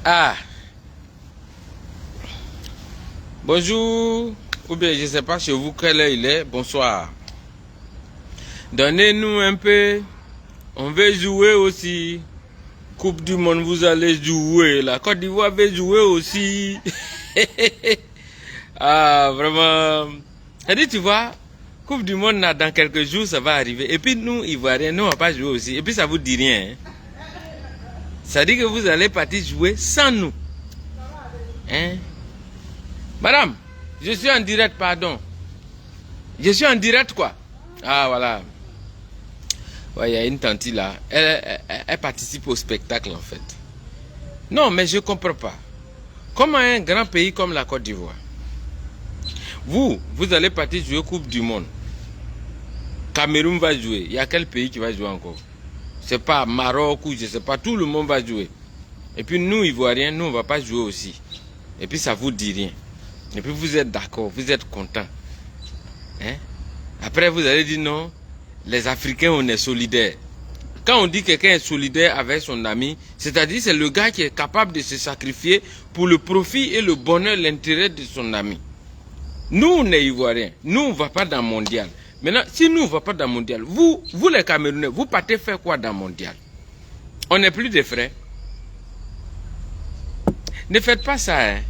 Ah, bonjour, ou bien je ne sais pas chez vous quelle heure il est, bonsoir. Donnez-nous un peu, on veut jouer aussi. Coupe du monde, vous allez jouer. La Côte d'Ivoire veut jouer aussi. Ah, vraiment. Et tu vois, Coupe du monde, là, dans quelques jours, ça va arriver. Et puis nous, Ivoiriens, nous, on va pas jouer aussi. Et puis ça vous dit rien. Hein? Ça dit que vous allez partir jouer sans nous. Hein? Madame, je suis en direct, pardon. Je suis en direct, quoi. Ah, voilà. Ouais, il y a une tante là. Elle participe au spectacle, en fait. Non, mais je ne comprends pas. Comment un grand pays comme la Côte d'Ivoire, vous allez partir jouer Coupe du Monde. Cameroun va jouer. Il y a quel pays qui va jouer encore? C'est pas Maroc ou je sais pas. Tout le monde va jouer. Et puis nous, Ivoiriens, nous, on ne va pas jouer aussi. Et puis ça vous dit rien. Et puis vous êtes d'accord, vous êtes content. Hein? Après, vous allez dire non, les Africains, on est solidaires. Quand on dit que quelqu'un est solidaire avec son ami, c'est-à-dire c'est le gars qui est capable de se sacrifier pour le profit et le bonheur, l'intérêt de son ami. Nous, on est Ivoiriens. Nous, on ne va pas dans le mondial. Maintenant, si nous, on ne va pas dans le mondial, vous les Camerounais, vous partez faire quoi dans le mondial? On n'est plus des frères. Ne faites pas ça, hein.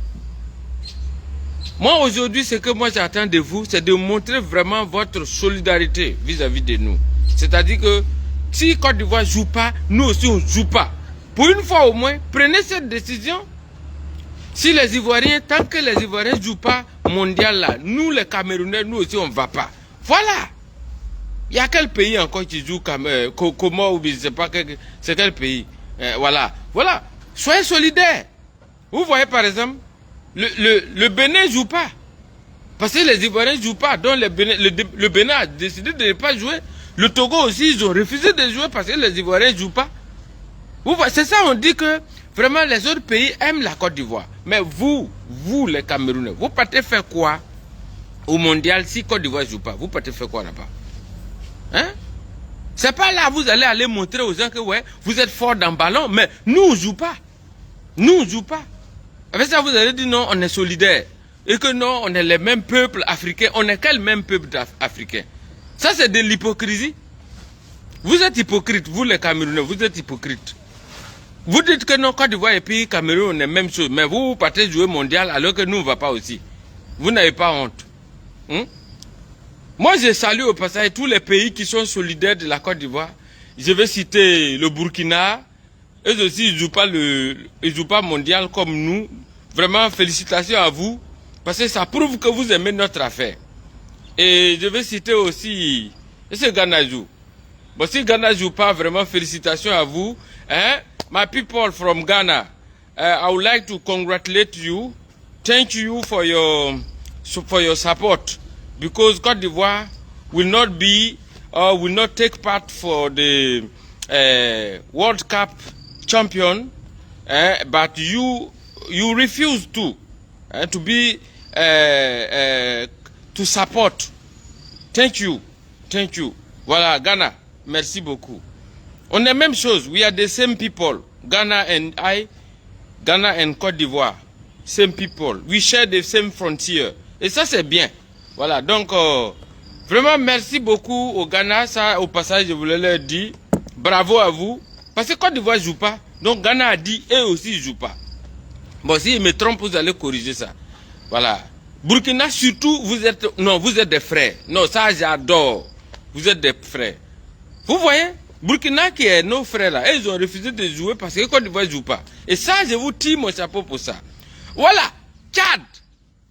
Moi, aujourd'hui, ce que moi j'attends de vous, c'est de montrer vraiment votre solidarité vis-à-vis de nous. C'est-à-dire que si Côte d'Ivoire ne joue pas, nous aussi on ne joue pas. Pour une fois au moins, prenez cette décision. Si les Ivoiriens, tant que les Ivoiriens ne jouent pas mondial là, nous les Camerounais, nous aussi on ne va pas. Voilà. Il y a quel pays encore qui joue Comores ou je ne sais pas, c'est quel pays? Voilà. Voilà. Soyez solidaires. Vous voyez par exemple, le Bénin ne joue pas. Parce que les Ivoiriens ne jouent pas. Donc le Bénin a décidé de ne pas jouer. Le Togo aussi, ils ont refusé de jouer parce que les Ivoiriens ne jouent pas. C'est ça, on dit que vraiment les autres pays aiment la Côte d'Ivoire. Mais vous les Camerounais, vous partez faire quoi au mondial si Côte d'Ivoire ne joue pas? Vous partez faire quoi là-bas? Hein? C'est pas là vous allez montrer aux gens que ouais, vous êtes fort dans le ballon, mais nous on ne joue pas. Nous on ne joue pas. Avec ça, vous allez dire non, on est solidaires. Et que non, on est les mêmes peuples africains. On est quel même peuple africain? Ça, c'est de l'hypocrisie. Vous êtes hypocrite, vous les Camerounais, vous êtes hypocrite. Vous dites que non, Côte d'Ivoire et puis Cameroun, on est même chose. Mais vous partez jouer mondial alors que nous, on ne va pas aussi. Vous n'avez pas honte. Moi, je salue au passage tous les pays qui sont solidaires de la Côte d'Ivoire. Je vais citer le Burkina. Eux aussi, ils ne jouent pas mondial comme nous. Vraiment, félicitations à vous. Parce que ça prouve que vous aimez notre affaire. Et je vais citer aussi, est-ce que Ghana joue? Bon, si Ghana ne joue pas, vraiment, félicitations à vous. Hein? My people from Ghana, I would like to congratulate you. Thank you for your support. Because Côte d'Ivoire will not take part for the World Cup champion, but you refuse to be to support. Thank you. Voilà, Ghana, merci beaucoup. On est même chose. We are the same people. Ghana and Côte d'Ivoire, same people. We share the same frontier. Et ça c'est bien. Voilà, donc vraiment merci beaucoup au Ghana. Ça, au passage, je voulais leur dire bravo à vous. Parce que Côte d'Ivoire ne joue pas. Donc Ghana a dit, eux aussi, ils ne jouent pas. Bon, si je me trompe, vous allez corriger ça. Voilà. Burkina, surtout, vous êtes des frères. Non, ça, j'adore. Vous êtes des frères. Vous voyez, Burkina qui est nos frères là, ils ont refusé de jouer parce que Côte d'Ivoire ne joue pas. Et ça, je vous tire mon chapeau pour ça. Voilà. Tchad.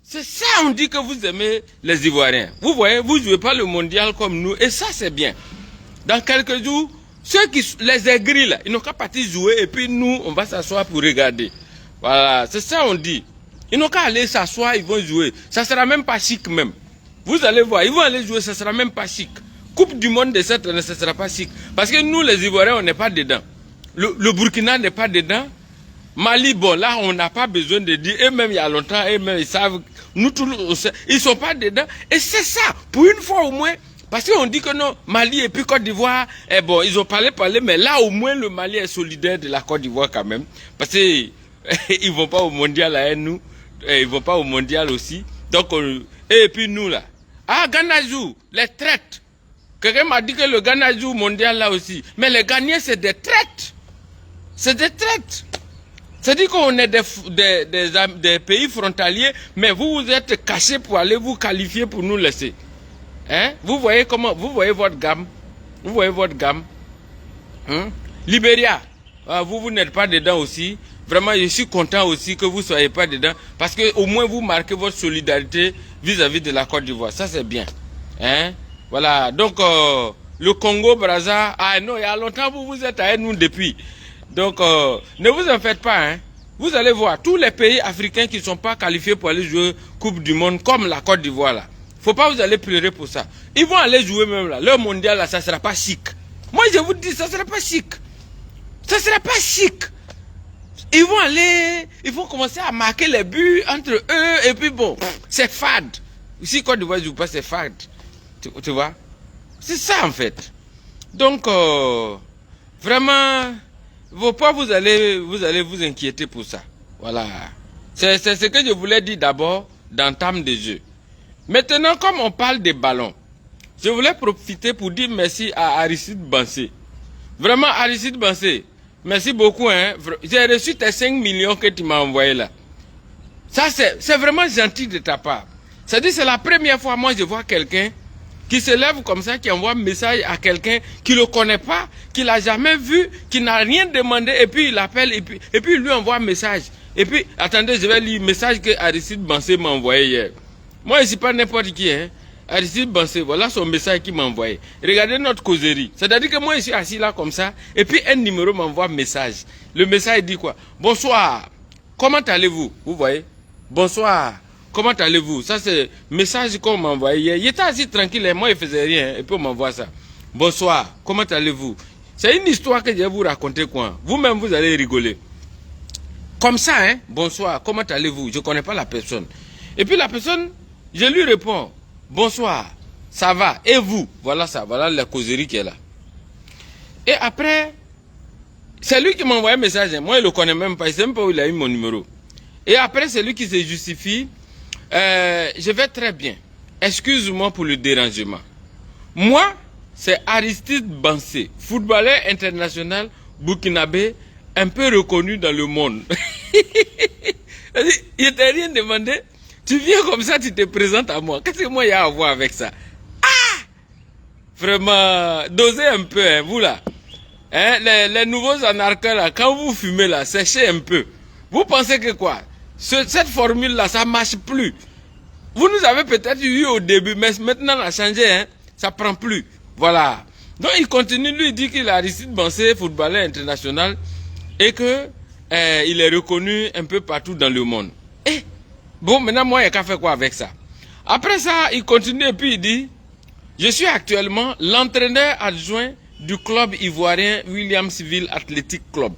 C'est ça, on dit que vous aimez les Ivoiriens. Vous voyez, vous ne jouez pas le mondial comme nous. Et ça, c'est bien. Dans quelques jours, ceux qui, les aigris là, ils n'ont qu'à partir jouer et puis nous, on va s'asseoir pour regarder. Voilà, c'est ça on dit. Ils n'ont qu'à aller s'asseoir, ils vont jouer. Ça ne sera même pas chic même. Vous allez voir, ils vont aller jouer, ça ne sera même pas chic. Coupe du monde de cette année, ça ne sera pas chic. Parce que nous, les Ivoiriens, on n'est pas dedans. Le Burkina n'est pas dedans. Mali, bon, là, on n'a pas besoin de dire, eux-mêmes, il y a longtemps, eux-mêmes, ils savent, nous, tous, ils ne sont pas dedans. Et c'est ça, pour une fois au moins, parce qu'on dit que non, Mali et puis Côte d'Ivoire, bon, ils ont parlé, mais là, au moins, le Mali est solidaire de la Côte d'Ivoire quand même. Parce que ils vont pas au mondial là, nous. Ils vont pas au mondial aussi. Donc, et puis nous là. Ah, Ghana joue, les traites. Quelqu'un m'a dit que le Ghana joue au mondial là aussi. Mais les Ghanéens, c'est des traites. C'est des traites. C'est-à-dire qu'on est des pays frontaliers, mais vous vous êtes cachés pour aller vous qualifier pour nous laisser. Hein? Vous voyez comment, vous voyez votre gamme. Vous voyez votre gamme. Hein? Libéria, vous n'êtes pas dedans aussi. Vraiment, je suis content aussi que vous ne soyez pas dedans. Parce que au moins vous marquez votre solidarité vis-à-vis de la Côte d'Ivoire. Ça, c'est bien. Hein? Voilà. Donc, le Congo-Brazza, ah non, il y a longtemps, vous êtes avec nous depuis. Donc, ne vous en faites pas. Hein? Vous allez voir, tous les pays africains qui ne sont pas qualifiés pour aller jouer Coupe du Monde, comme la Côte d'Ivoire, là. Faut pas vous aller pleurer pour ça. Ils vont aller jouer même là. Leur mondial, là, ça ne sera pas chic. Moi, je vous dis, ça ne sera pas chic. Ça ne sera pas chic. Ils vont aller, ils vont commencer à marquer les buts entre eux, et puis bon, c'est fade. Si Côte d'Ivoire ne joue pas, c'est fade. Tu vois? C'est ça, en fait. Donc, vraiment, faut pas vous allez vous inquiéter pour ça. Voilà. C'est ce que je voulais dire d'abord d'entame de jeu. Maintenant, comme on parle des ballons, je voulais profiter pour dire merci à Aristide Bansé. Vraiment, Aristide Bansé, merci beaucoup. Hein. J'ai reçu tes 5 millions que tu m'as envoyé là. Ça, c'est vraiment gentil de ta part. C'est-à-dire, c'est la première fois, moi, je vois quelqu'un qui se lève comme ça, qui envoie un message à quelqu'un qui ne le connaît pas, qui ne l'a jamais vu, qui n'a rien demandé, et puis il appelle, et puis il lui envoie un message. Et puis, attendez, je vais lire le message que Aristide Bansé m'a envoyé hier. Moi, je ne suis pas n'importe qui, hein. Aristide Bansé, voilà son message qu'il m'a envoyé. Regardez notre causerie. C'est-à-dire que moi, je suis assis là comme ça, et puis un numéro m'envoie un message. Le message dit quoi? Bonsoir, comment allez-vous? Vous voyez? Bonsoir, comment allez-vous? Ça, c'est le message qu'on m'a envoyé hier. Il était assis tranquille, et moi, il ne faisait rien, et puis on m'envoie ça. Bonsoir, comment allez-vous? C'est une histoire que je vais vous raconter, quoi. Vous-même, vous allez rigoler. Comme ça, hein? Bonsoir, comment allez-vous? Je ne connais pas la personne. Et puis la personne, je lui réponds, bonsoir, ça va, et vous? Voilà ça, voilà la causerie qui est là. Et après, c'est lui qui m'a envoyé un message, moi il ne le connaît même pas, il ne sait même pas où il a eu mon numéro. Et après, c'est lui qui se justifie, je vais très bien, excuse-moi pour le dérangement. Moi, c'est Aristide Bansé, footballeur international burkinabé, un peu reconnu dans le monde. Il ne t'a rien demandé. Tu viens comme ça, tu te présentes à moi. Qu'est-ce que moi, il y a à voir avec ça? Ah! Vraiment, dosez un peu, hein, vous là. Hein, les nouveaux anarcheurs là, quand vous fumez là, séchez un peu. Vous pensez que quoi? Cette formule-là, ça ne marche plus. Vous nous avez peut-être eu au début, mais maintenant, ça a changé, hein, ça ne prend plus. Voilà. Donc, il continue, lui, il dit qu'il a Aristide Bansé, footballeur international, et que il est reconnu un peu partout dans le monde. Et bon, maintenant, moi, il n'y a qu'à faire quoi avec ça? Après ça, il continue et puis il dit, je suis actuellement l'entraîneur adjoint du club ivoirien Williamsville Athletic Club.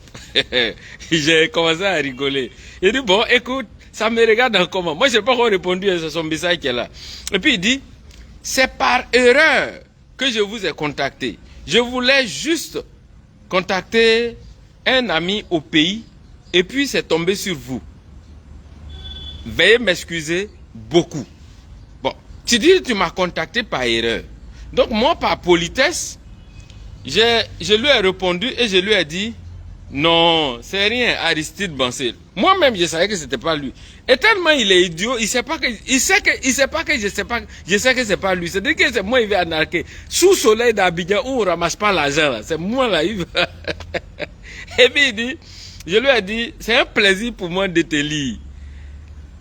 J'ai commencé à rigoler. Il dit, bon, écoute, ça me regarde en comment. Moi, je n'ai pas encore répondu à son message qui est là. Et puis il dit, c'est par erreur que je vous ai contacté. Je voulais juste contacter un ami au pays et puis c'est tombé sur vous. Veuillez m'excuser beaucoup. Bon, tu dis que tu m'as contacté par erreur. Donc moi, par politesse, je lui ai répondu et je lui ai dit, non, c'est rien, Aristide Bansé. Moi-même, je savais que c'était pas lui. Et tellement il est idiot, il sait pas que je sais que c'est pas lui. C'est-à-dire que c'est moi, il va anarquer. Sous soleil d'Abidjan, où on ramasse pas l'argent, c'est moi là, il va. Et puis il dit, je lui ai dit, c'est un plaisir pour moi de te lire.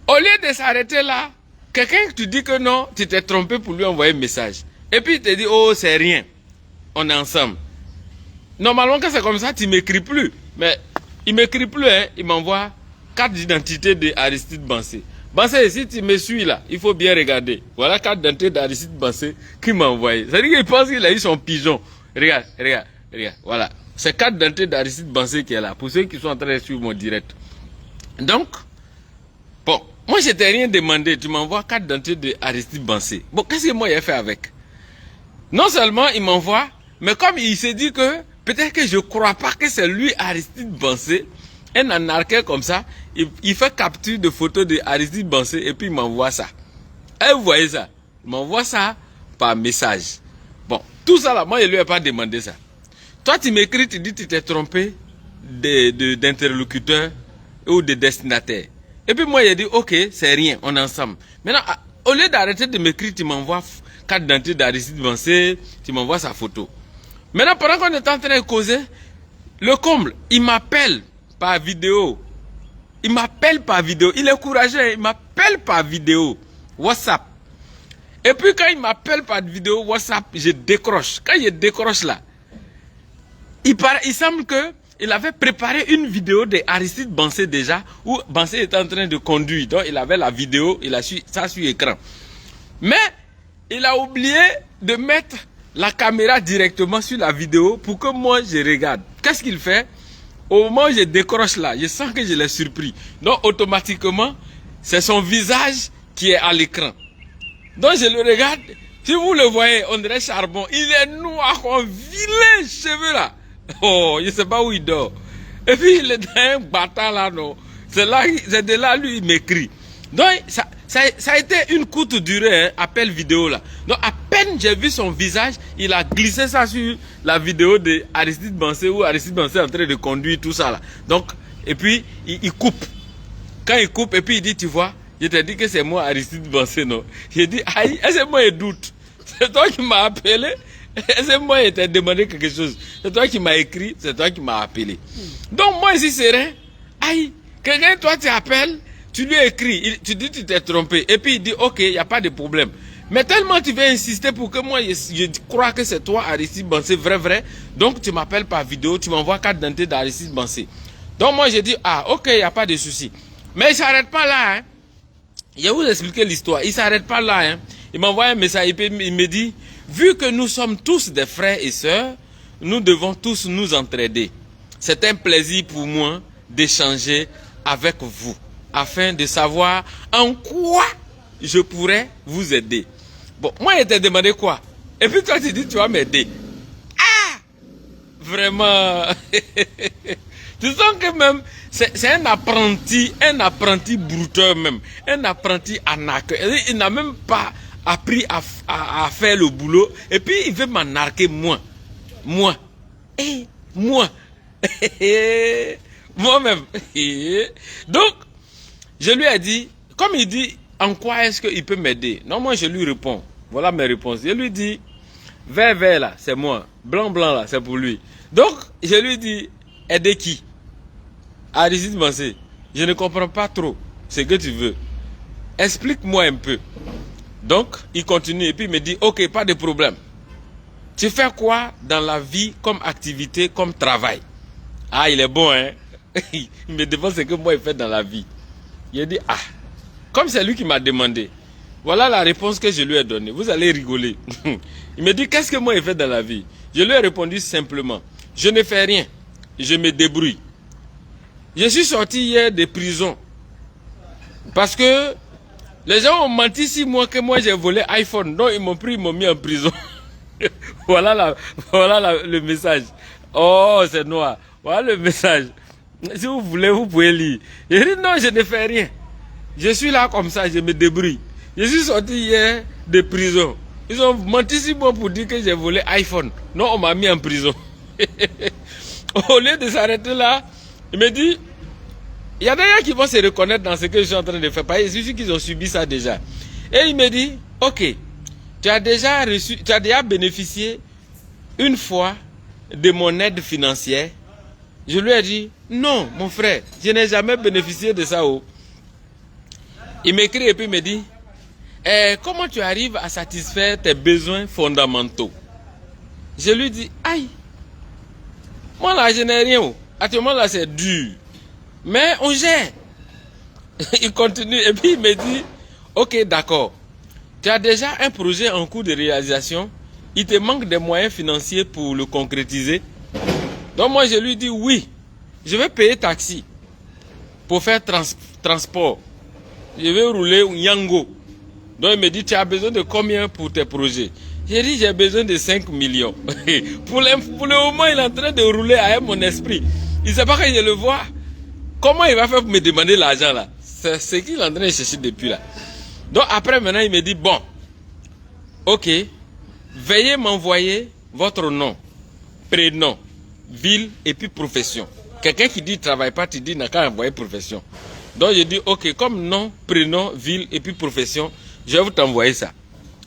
Au lieu de s'arrêter là, quelqu'un tu dis que non, tu t'es trompé pour lui envoyer un message. Et puis il te dit, oh, c'est rien. On est ensemble. Normalement, quand c'est comme ça, tu ne m'écris plus. Mais il ne m'écrit plus, hein. Il m'envoie carte d'identité d'Aristide Bansé. Bansé, si tu me suis là, il faut bien regarder. Voilà carte d'identité d'Aristide Bansé qui m'a envoyé. C'est-à-dire qu'il pense qu'il a eu son pigeon. Regarde. Voilà. C'est carte d'identité d'Aristide Bansé qui est là. Pour ceux qui sont en train de suivre mon direct. Donc, bon, moi je t'ai rien demandé. Tu m'envoies carte d'identité d'Aristide Bansé. Bon, qu'est-ce que moi j'ai fait avec? Non seulement il m'envoie, mais comme il s'est dit que peut-être que je ne crois pas que c'est lui Aristide Bansé, Un anarchiste comme ça, il fait capture de photos de Aristide Bansé et puis il m'envoie ça. Et vous voyez ça? Il m'envoie ça par message. Bon, tout ça là, moi je lui ai pas demandé ça. Toi tu m'écris, tu dis que tu t'es trompé d'interlocuteur ou de destinataire. Et puis moi j'ai dit ok, c'est rien, on est ensemble. Maintenant, au lieu d'arrêter de m'écrire, tu m'envoies carte d'identité d'Aristide Bansé, tu m'envoies sa photo. Maintenant, pendant qu'on est en train de causer, le comble, il m'appelle par vidéo. Il m'appelle par vidéo. Il est courageux, il m'appelle par vidéo. WhatsApp. Et puis quand il m'appelle par vidéo WhatsApp, je décroche. Quand je décroche là, il semble que il avait préparé une vidéo de Aristide Bansé déjà, où Bansé était en train de conduire. Donc il avait la vidéo, il a su ça sur écran. Mais il a oublié de mettre la caméra directement sur la vidéo pour que moi je regarde. Qu'est-ce qu'il fait? Au moment où je décroche là, je sens que je l'ai surpris. Donc automatiquement, c'est son visage qui est à l'écran. Donc je le regarde. Si vous le voyez, on dirait charbon. Il est noir, un vilain cheveux là. Oh, je ne sais pas où il dort. Et puis il est dans un bâtard là, non. C'est de là, lui, il m'écrit. Donc ça a été une courte durée, hein, appel vidéo là. Donc à peine j'ai vu son visage, il a glissé ça sur la vidéo de Aristide Bansé, où Aristide Bansé est en train de conduire tout ça là. Donc, et puis il coupe. Quand il coupe, et puis il dit, tu vois, je t'ai dit que c'est moi Aristide Bansé, non. J'ai dit, aïe, est-ce que moi je doute? C'est toi qui m'as appelé? Est-ce que moi je t'ai demandé quelque chose? C'est toi qui m'as écrit, c'est toi qui m'as appelé. Donc moi ici serein, aïe, quelqu'un toi tu appelles, tu lui écris, tu dis tu t'es trompé, et puis il dit ok, il n'y a pas de problème. Mais tellement tu veux insister pour que moi je crois que c'est toi Aristide Bansé, vrai, donc tu m'appelles par vidéo, tu m'envoies carte d'identité d'Aristide Bansé. Donc moi je dis ah ok, il n'y a pas de souci. Mais il ne s'arrête pas là, hein. Je vais vous expliquer l'histoire, il ne s'arrête pas là, hein. Il m'envoie un message, il me dit, vu que nous sommes tous des frères et sœurs, nous devons tous nous entraider. C'est un plaisir pour moi d'échanger avec vous, afin de savoir en quoi je pourrais vous aider. Bon, moi je t'ai demandé quoi? Et puis toi tu dis tu vas m'aider. Ah! Vraiment. Tu sens que même, c'est un apprenti brouteur même, un apprenti arnaqueur. Il n'a même pas appris à faire le boulot, et puis il veut m'arnaquer moi. Moi-même. Donc, je lui ai dit, comme il dit, en quoi est-ce qu'il peut m'aider? Non, moi je lui réponds. Voilà mes réponses. Je lui dis, vert là, c'est moi. Blanc là, c'est pour lui. Donc, je lui dis, aider qui? Aristide Bansé, je ne comprends pas trop ce que tu veux. Explique-moi un peu. Donc, il continue et puis il me dit, ok, pas de problème. Tu fais quoi dans la vie comme activité, comme travail? Ah, il est bon, hein? Il me demande ce que moi je fais dans la vie. Il a dit, ah, comme c'est lui qui m'a demandé, voilà la réponse que je lui ai donnée. Vous allez rigoler. Il me dit, qu'est-ce que moi je fais dans la vie? Je lui ai répondu simplement, je ne fais rien, je me débrouille. Je suis sorti hier de prison parce que les gens ont menti 6 mois que moi j'ai volé iPhone. Donc ils m'ont pris, ils m'ont mis en prison. Voilà le message. Oh, c'est noir. Voilà le message. Si vous voulez, vous pouvez lire. Je dis non, je ne fais rien. Je suis là comme ça, je me débrouille. Je suis sorti hier de prison. Ils ont menti 6 mois pour dire que j'ai volé iPhone. Non, on m'a mis en prison. Au lieu de s'arrêter là, il me dit, il y a des gens qui vont se reconnaître dans ce que je suis en train de faire. Parce qu'il suffit qu'ils ont subi ça déjà. Et il me dit, ok, tu as déjà bénéficié une fois de mon aide financière. Je lui ai dit, non, mon frère, je n'ai jamais bénéficié de ça. Oh. Il m'écrit et puis il me dit, comment tu arrives à satisfaire tes besoins fondamentaux? Je lui dis, aïe, moi là, je n'ai rien. Oh. Actuellement là, c'est dur. Mais on gère. Il continue et puis il me dit, ok, d'accord. Tu as déjà un projet en cours de réalisation. Il te manque des moyens financiers pour le concrétiser. Donc moi je lui dis oui. Je vais payer taxi pour faire transport. Je vais rouler Yango. Donc il me dit, tu as besoin de combien pour tes projets? J'ai dit, j'ai besoin de 5 millions. Pour le moment, il est en train de rouler avec mon esprit. Il ne sait pas que je le vois. Comment il va faire pour me demander l'argent là? C'est ce qu'il est en train de chercher depuis là. Donc après maintenant il me dit bon, ok, veuillez m'envoyer votre nom, prénom, ville et puis profession. Quelqu'un qui dit travaille pas, tu dis n'a qu'à envoyer profession. Donc je dis ok, comme nom, prénom, ville et puis profession, je vais vous t'envoyer ça.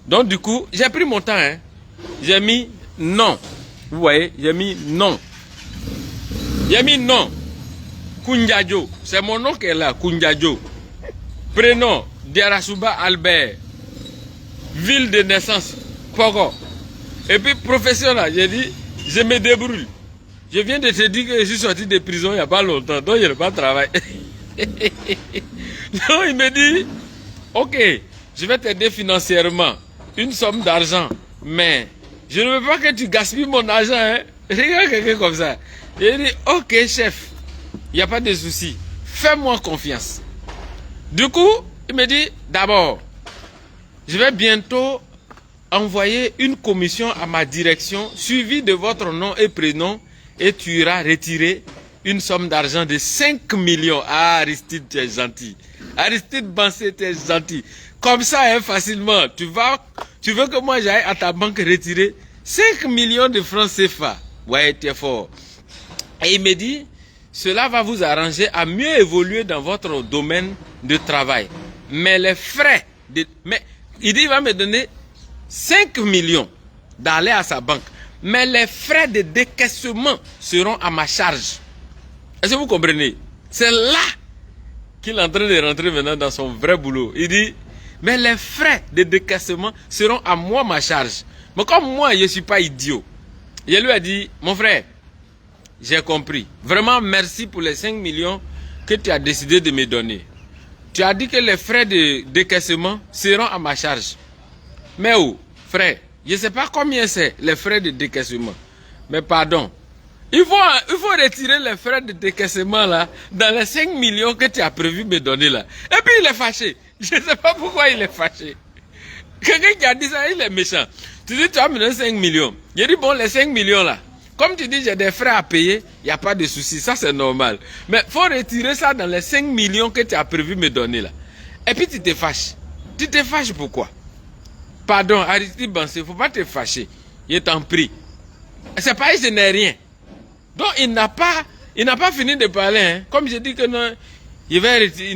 Donc du coup, j'ai pris mon temps, hein. J'ai mis non. Vous voyez, j'ai mis non. J'ai mis non. Koundiadio, c'est mon nom qui est là, Koundiadio. Prénom, Diarasuba Albert. Ville de naissance, Pogo. Et puis profession là, j'ai dit, je me débrouille. Je viens de te dire que je suis sorti de prison il n'y a pas longtemps, donc je n'ai pas travaillé. Donc il me dit, ok, je vais t'aider financièrement, une somme d'argent, mais je ne veux pas que tu gaspilles mon argent. Hein. Regarde quelqu'un comme ça. J'ai dit, ok chef, il n'y a pas de souci, fais-moi confiance. Du coup, il me dit, d'abord, je vais bientôt envoyer une commission à ma direction, suivie de votre nom et prénom, et tu iras retirer une somme d'argent de 5 millions. Ah, Aristide, tu es gentil. Aristide Bansé, tu es gentil. Comme ça, hein, facilement, tu veux que moi j'aille à ta banque retirer 5 millions de francs CFA. Ouais, tu es fort. Et il me dit, cela va vous arranger à mieux évoluer dans votre domaine de travail. Mais les frais, il dit, il va me donner 5 millions d'aller à sa banque. Mais les frais de décaissement seront à ma charge. Est-ce que vous comprenez? C'est là qu'il est en train de rentrer maintenant dans son vrai boulot. Il dit, mais les frais de décaissement seront à moi ma charge. Mais comme moi, je ne suis pas idiot. Je lui ai dit, mon frère, j'ai compris. Vraiment, merci pour les 5 millions que tu as décidé de me donner. Tu as dit que les frais de décaissement seront à ma charge. Mais où, frère, je ne sais pas combien c'est les frais de décaissement. Mais pardon. Il faut retirer les frais de décaissement là, dans les 5 millions que tu as prévu me donner là. Et puis il est fâché. Je ne sais pas pourquoi il est fâché. Quelqu'un qui a dit ça, il est méchant. Tu dis, tu vas me donner 5 millions. Je dis, bon, les 5 millions là, comme tu dis, j'ai des frais à payer, il n'y a pas de souci, ça c'est normal. Mais il faut retirer ça dans les 5 millions que tu as prévu me donner là. Et puis tu te fâches. Tu te fâches pourquoi? Pardon, Aristide Bansé, il ne faut pas te fâcher. Je t'en prie. C'est pas que je n'ai rien. Donc il n'a pas fini de parler. Hein. Comme je dis que non, il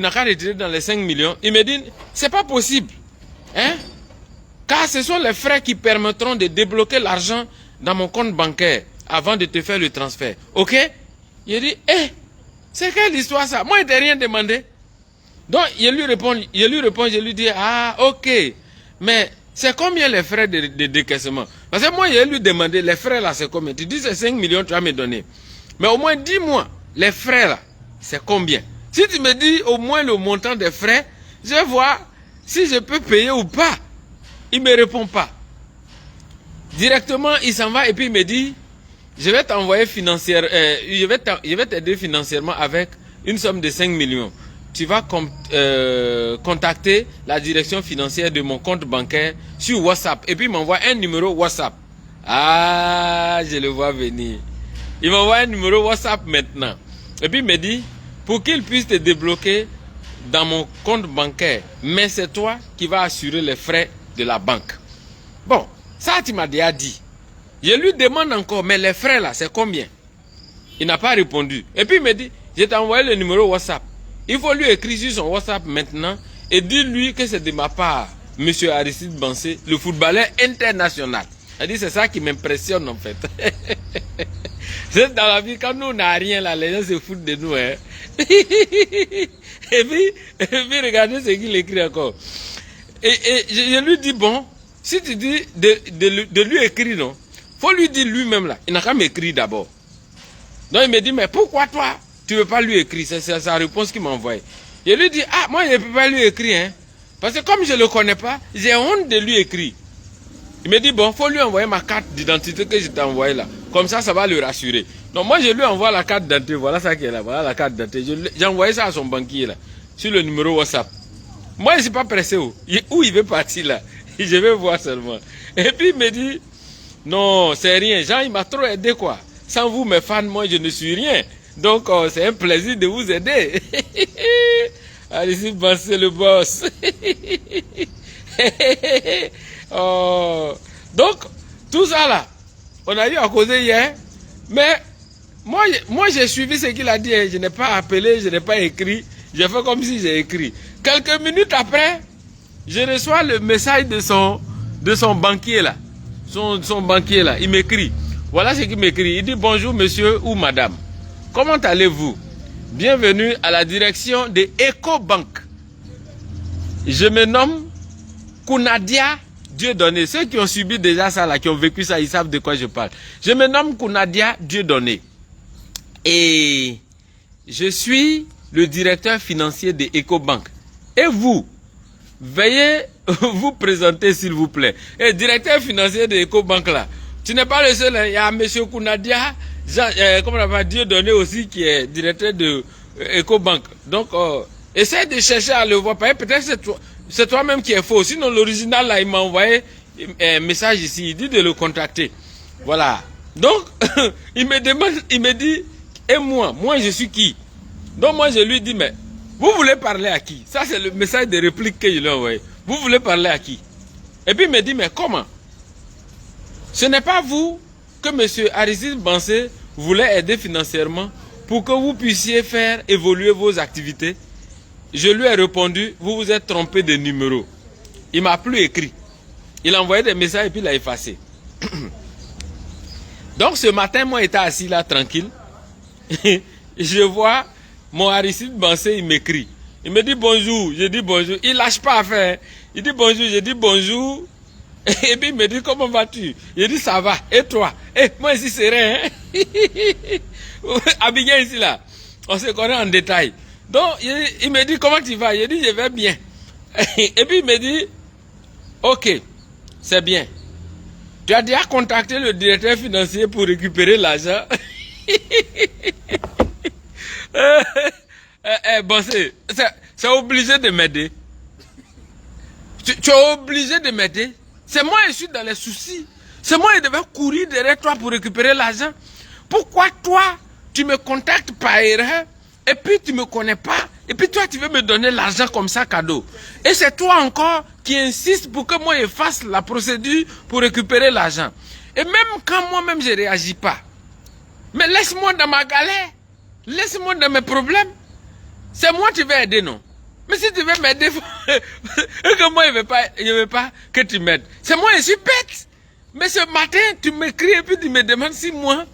n'a qu'à retirer dans les 5 millions. Il me dit, c'est pas possible. Hein? Car ce sont les frais qui permettront de débloquer l'argent dans mon compte bancaire avant de te faire le transfert. Ok? Il dit, c'est quelle histoire ça? Moi, je t'ai rien demandé. Donc, je lui dis, ah, ok. Mais c'est combien les frais de décaissement? Parce que moi, je lui ai demandé, les frais là, c'est combien? Tu dis, c'est 5 millions, tu vas me donner. Mais au moins, dis-moi, les frais là, c'est combien? Si tu me dis au moins le montant des frais, je vais voir si je peux payer ou pas. Il ne me répond pas. Directement, il s'en va et puis il me dit, je vais t'envoyer financièrement, je vais t'aider financièrement avec une somme de 5 millions. Tu vas contacter la direction financière de mon compte bancaire sur WhatsApp. Et puis il m'envoie un numéro WhatsApp. Ah, je le vois venir. Il m'envoie un numéro WhatsApp maintenant. Et puis il me dit, pour qu'il puisse te débloquer dans mon compte bancaire, mais c'est toi qui vas assurer les frais de la banque. Bon, ça tu m'as déjà dit. Je lui demande encore, mais les frais là, c'est combien? Il n'a pas répondu. Et puis il me dit, je t'ai envoyé le numéro WhatsApp. Il faut lui écrire sur son WhatsApp maintenant et dis-lui que c'est de ma part, Monsieur Aristide Bansé, le footballeur international. Elle dit, c'est ça qui m'impressionne en fait. C'est dans la vie, quand nous on n'a rien là, les gens se foutent de nous. Hein. et puis regardez ce qu'il écrit encore. Et je lui dis, bon, si tu dis de lui écrire, non, faut lui dire lui-même là. Il n'a qu'à m'écrire d'abord. Donc il me dit, mais pourquoi toi, tu ne veux pas lui écrire? C'est sa réponse qu'il m'a envoyée. Je lui dis, ah, moi je ne peux pas lui écrire. Hein, parce que comme je ne le connais pas, j'ai honte de lui écrire. Il me dit, bon, il faut lui envoyer ma carte d'identité que je t'ai envoyée là. Comme ça, ça va le rassurer. Donc moi, je lui envoie la carte d'identité. Voilà ça qui est là. Voilà la carte d'identité. J'ai envoyé ça à son banquier là. Sur le numéro WhatsApp. Moi, je ne suis pas pressé. Où il veut partir là. Je vais voir seulement. Et puis, il me dit, non, c'est rien. Jean, il m'a trop aidé quoi. Sans vous, mes fans, moi, je ne suis rien. Donc, c'est un plaisir de vous aider. Aristide Bansé, le boss. Oh. Donc, tout ça là, on a eu à causer hier. Mais moi j'ai suivi ce qu'il a dit. Je n'ai pas appelé, je n'ai pas écrit. J'ai fait comme si j'ai écrit. Quelques minutes après, je reçois le message de son banquier là. Son banquier là, il m'écrit. Voilà ce qu'il m'écrit. Il dit bonjour monsieur ou madame. Comment allez-vous? Bienvenue à la direction de Ecobank. Je me nomme Kounadia Dieudonné. Ceux qui ont subi déjà ça là, qui ont vécu ça, ils savent de quoi je parle. Je me nomme Kounadia Dieudonné. Et je suis le directeur financier de Ecobank. Et vous, veuillez vous présenter s'il vous plaît. Et directeur financier de Ecobank là, tu n'es pas le seul, hein. Il y a monsieur Kounadia, comment on va dire, Dieudonné aussi qui est directeur de Ecobank. Donc, essaie de chercher à le voir. Peut-être c'est toi-même qui est faux. Sinon, l'original là, il m'a envoyé un message ici. Il dit de le contacter. Voilà. Donc, il me demande, il me dit, et moi je suis qui? Donc moi je lui dis, mais vous voulez parler à qui? Ça c'est le message de réplique que je lui ai envoyé. Vous voulez parler à qui? Et puis il me dit, mais comment? Ce n'est pas vous que monsieur Aristide Bansé voulait aider financièrement pour que vous puissiez faire évoluer vos activités? Je lui ai répondu, vous vous êtes trompé de numéro. Il m'a plus écrit. Il a envoyé des messages et puis il a effacé. Donc ce matin, moi j'étais assis là tranquille. Je vois mon Aristide Bansé, il m'écrit. Il me dit bonjour, je dis bonjour. Il lâche pas à faire. Il dit bonjour, je dis bonjour. Et puis il me dit comment vas-tu? Je dis ça va. Et toi? Moi ici c'est rien. Abidjan ici là. On se connaît en détail. Donc il me dit comment tu vas? Je dis je vais bien. Et puis il me dit ok, c'est bien. Tu as déjà contacté le directeur financier pour récupérer l'argent? Bon, c'est obligé de m'aider. Tu es obligé de m'aider. C'est moi qui suis dans les soucis. C'est moi qui devais courir derrière toi pour récupérer l'argent. Pourquoi toi, tu me contactes par erreur et puis tu ne me connais pas et puis toi, tu veux me donner l'argent comme ça cadeau? Et c'est toi encore qui insiste pour que moi je fasse la procédure pour récupérer l'argent. Et même quand moi-même je ne réagis pas, mais laisse-moi dans ma galère. Laisse-moi dans mes problèmes. C'est moi qui vais aider, non? Mais si tu veux m'aider, que moi, je ne veux pas que tu m'aides. C'est moi, je suis bête. Mais ce matin, tu m'écris et puis tu me demandes si moi,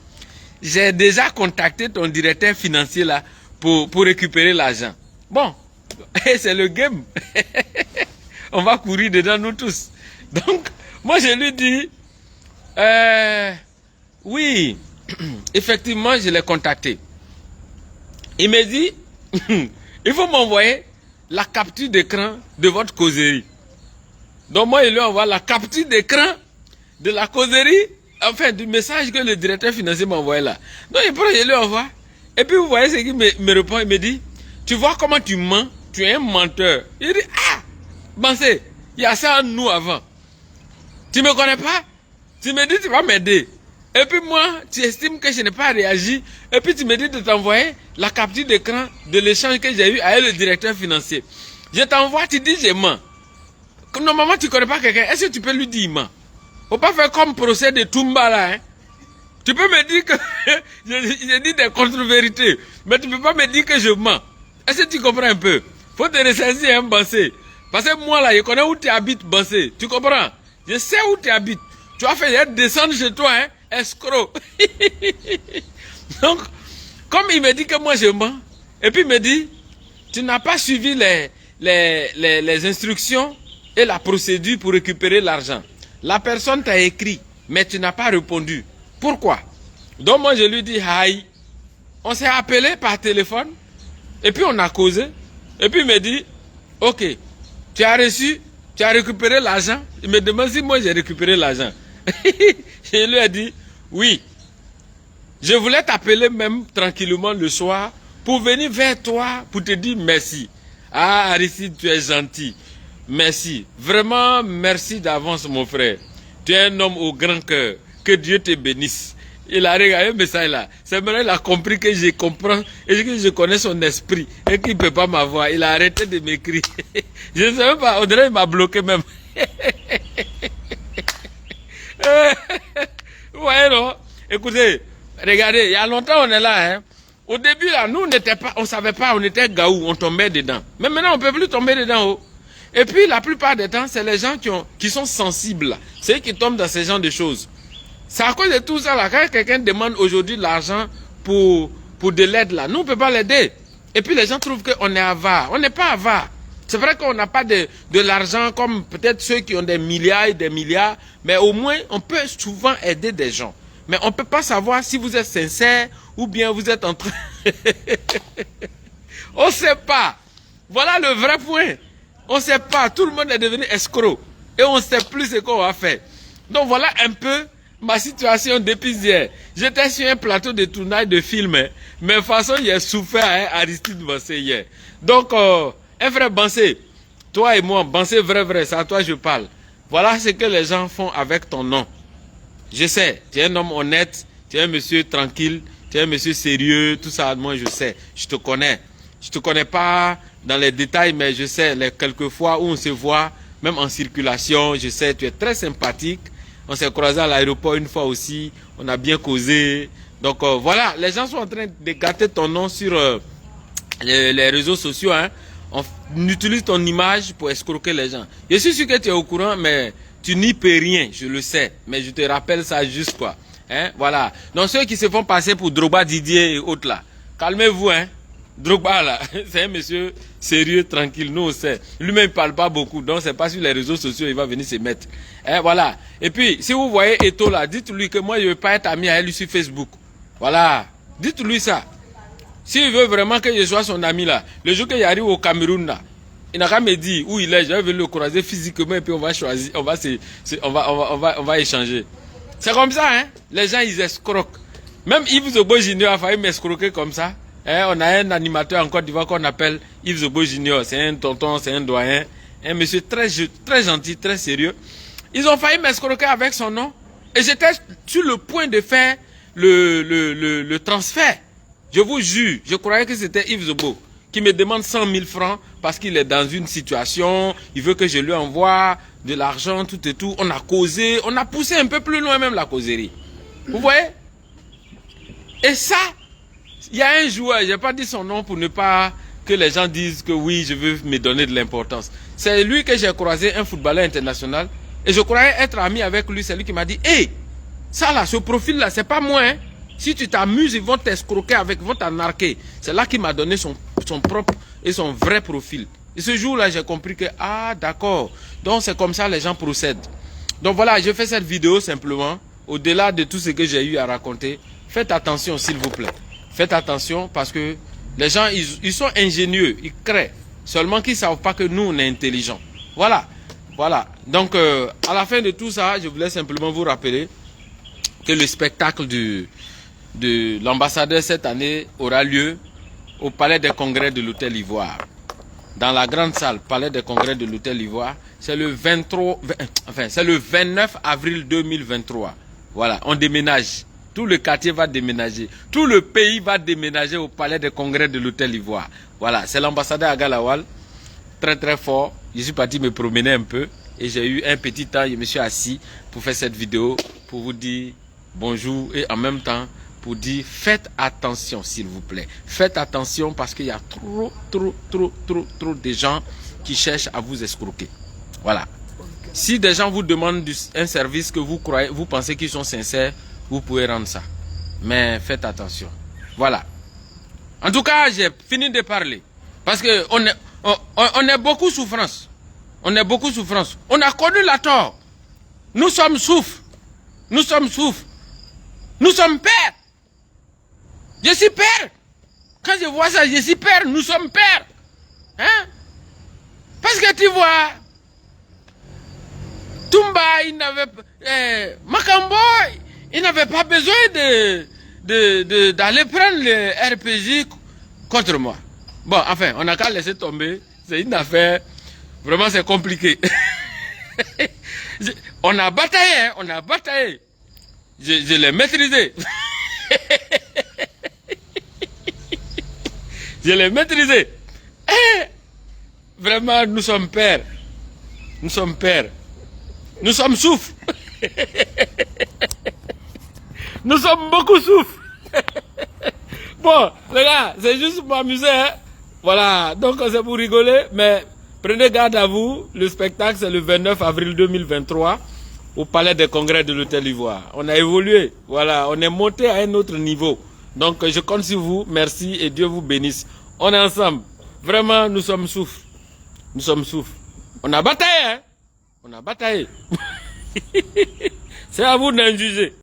j'ai déjà contacté ton directeur financier là pour récupérer l'argent. Bon, c'est le game. On va courir dedans, nous tous. Donc, moi, je lui dis, oui, effectivement, je l'ai contacté. Il me dit, il faut m'envoyer la capture d'écran de votre causerie. Donc moi, il lui envoie la capture d'écran de la causerie, enfin du message que le directeur financier m'a envoyé là. Donc je lui envoie. Et puis vous voyez ce qu'il me répond, il me dit, tu vois comment tu mens, tu es un menteur. Il dit, ah, Bansé, il y a ça en nous avant. Tu ne me connais pas? Tu me dis, tu vas m'aider. Et puis moi, tu estimes que je n'ai pas réagi. Et puis tu me dis de t'envoyer la capture d'écran de l'échange que j'ai eu avec le directeur financier. Je t'envoie, tu dis je mens. Comme normalement tu ne connais pas quelqu'un, est-ce que tu peux lui dire ment? Faut pas faire comme procès de Toumba là. Hein? Tu peux me dire que j'ai dit des contre-vérités. Mais tu ne peux pas me dire que je mens. Est-ce que tu comprends un peu? Faut te ressaisir, hein, Bansé. Parce que moi là, je connais où tu habites, Bansé. Tu comprends? Je sais où tu habites. Tu vas faire descendre chez toi, hein? Escroc. Donc, comme il me dit que moi je mens, et puis il me dit, tu n'as pas suivi les instructions et la procédure pour récupérer l'argent. La personne t'a écrit, mais tu n'as pas répondu. Pourquoi? Donc moi je lui dis, aïe, on s'est appelé par téléphone, et puis on a causé, et puis il me dit, ok, tu as reçu, tu as récupéré l'argent. Il me demande si moi j'ai récupéré l'argent. Je lui ai dit, oui, je voulais t'appeler même tranquillement le soir pour venir vers toi pour te dire merci. Ah, Aristide, tu es gentil. Merci. Vraiment, merci d'avance, mon frère. Tu es un homme au grand cœur. Que Dieu te bénisse. Il a regardé le message là. C'est maintenant il a compris que je comprends et que je connais son esprit et qu'il ne peut pas m'avoir. Il a arrêté de m'écrire. Je ne sais même pas, on dirait qu'il m'a bloqué même. Vous voyez, non? Écoutez, regardez, il y a longtemps on est là. Hein. Au début, là, nous, on ne savait pas, on était gaou, on tombait dedans. Mais maintenant, on ne peut plus tomber dedans. Oh. Et puis, la plupart des temps, c'est les gens qui sont sensibles. C'est eux qui tombent dans ce genre de choses. C'est à cause de tout ça, là, quand quelqu'un demande aujourd'hui de l'argent pour de l'aide, là, nous, on ne peut pas l'aider. Et puis, les gens trouvent qu'on est avare. On n'est pas avare. C'est vrai qu'on n'a pas de l'argent comme peut-être ceux qui ont des milliards et des milliards, mais au moins, on peut souvent aider des gens. Mais on ne peut pas savoir si vous êtes sincère ou bien vous êtes en train... On ne sait pas. Voilà le vrai point. On ne sait pas. Tout le monde est devenu escroc. Et on ne sait plus ce qu'on va faire. Donc voilà un peu ma situation depuis hier. J'étais sur un plateau de tournage de film. Mais de toute façon, j'ai souffert à Aristide Bansé hier. Donc, un frère Bansé, toi et moi, Bansé vrai, c'est à toi que je parle. Voilà ce que les gens font avec ton nom. Je sais, tu es un homme honnête, tu es un monsieur tranquille, tu es un monsieur sérieux, tout ça, moi je sais, je te connais. Je te connais pas dans les détails, mais je sais, les quelques fois où on se voit, même en circulation, je sais, tu es très sympathique. On s'est croisé à l'aéroport une fois aussi, on a bien causé. Donc voilà, les gens sont en train de gâter ton nom sur les réseaux sociaux. Hein. On utilise ton image pour escroquer les gens. Je suis sûr que tu es au courant, mais tu n'y peux rien, je le sais. Mais je te rappelle ça juste quoi. Hein? Voilà. Donc ceux qui se font passer pour Drogba, Didier et autres là, calmez-vous. Hein? Drogba là, c'est un monsieur sérieux, tranquille, nous on sait. Lui-même il parle pas beaucoup, donc c'est pas sur les réseaux sociaux il va venir se mettre. Hein, voilà. Et puis, si vous voyez Eto là, dites-lui que moi je ne veux pas être ami avec lui sur Facebook. Voilà. Dites-lui ça. S'il veut vraiment que je sois son ami là, le jour qu'il arrive au Cameroun là, il n'a qu'à me dire où il est, je vais venir le croiser physiquement et puis on va choisir, on va échanger. C'est comme ça, hein. Les gens ils escroquent. Même Yves Zobo Junior a failli m'escroquer comme ça. Hein, on a un animateur en Côte d'Ivoire qu'on appelle Yves Zobo Junior. C'est un tonton, c'est un doyen. Un monsieur très gentil, très sérieux. Ils ont failli m'escroquer avec son nom. Et j'étais sur le point de faire le transfert. Je vous jure, je croyais que c'était Yves Zobo qui me demande 100 000 francs parce qu'il est dans une situation, il veut que je lui envoie de l'argent, tout et tout. On a causé, on a poussé un peu plus loin même la causerie. Vous voyez? Et ça, il y a un joueur, je n'ai pas dit son nom pour ne pas que les gens disent que oui, je veux me donner de l'importance. C'est lui que j'ai croisé, un footballeur international, et je croyais être ami avec lui. C'est lui qui m'a dit, hé, ça là, ce profil là, c'est pas moi. Hein. Si tu t'amuses, ils vont t'escroquer avec, ils vont t'arnaquer. C'est là qu'il m'a donné son propre et son vrai profil. Et ce jour-là, j'ai compris que, ah d'accord, donc c'est comme ça les gens procèdent. Donc voilà, je fais cette vidéo simplement, au-delà de tout ce que j'ai eu à raconter. Faites attention s'il vous plaît. Faites attention parce que les gens, ils sont ingénieux, ils créent. Seulement qu'ils ne savent pas que nous, on est intelligents. Voilà. Voilà. Donc, à la fin de tout ça, je voulais simplement vous rappeler que le spectacle de l'ambassadeur cette année aura lieu au Palais des Congrès de l'Hôtel Ivoire. Dans la grande salle, Palais des Congrès de l'Hôtel Ivoire. C'est le 29 avril 2023. Voilà, on déménage. Tout le quartier va déménager. Tout le pays va déménager au Palais des Congrès de l'Hôtel Ivoire. Voilà, c'est l'ambassadeur Agalawal. Très très fort. Je suis parti me promener un peu. Et j'ai eu un petit temps, je me suis assis pour faire cette vidéo. Pour vous dire bonjour et en même temps pour dire faites attention s'il vous plaît. Faites attention parce qu'il y a trop de gens qui cherchent à vous escroquer. Voilà. Si des gens vous demandent un service que vous pensez qu'ils sont sincères, vous pouvez rendre ça. Mais faites attention. Voilà. En tout cas, j'ai fini de parler. Parce que on est beaucoup souffrance. On est beaucoup souffrance. On a connu la tort. Nous sommes souffres. Nous sommes souffres. Nous sommes pères. Je suis père. Quand je vois ça, je suis père. Nous sommes pères. Hein? Parce que tu vois, Toumba, il n'avait Makambo, il n'avait pas besoin d'aller prendre le RPG contre moi. Bon, enfin, on n'a qu'à laisser tomber. C'est une affaire. Vraiment, c'est compliqué. On a bataillé, hein, on a bataillé. Je l'ai maîtrisé. Je l'ai maîtrisé. Vraiment, nous sommes pères. Nous sommes pères. Nous sommes souffles. Nous sommes beaucoup souffles. Bon, les gars, c'est juste pour m'amuser. Hein? Voilà, donc c'est pour rigoler, mais prenez garde à vous. Le spectacle, c'est le 29 avril 2023 au Palais des Congrès de l'Hôtel Ivoire. On a évolué, voilà, on est monté à un autre niveau. Donc je compte sur vous, merci et Dieu vous bénisse. On est ensemble. Vraiment, nous sommes souffles. Nous sommes souffles. On a bataillé, hein? On a bataillé. C'est à vous d'en juger.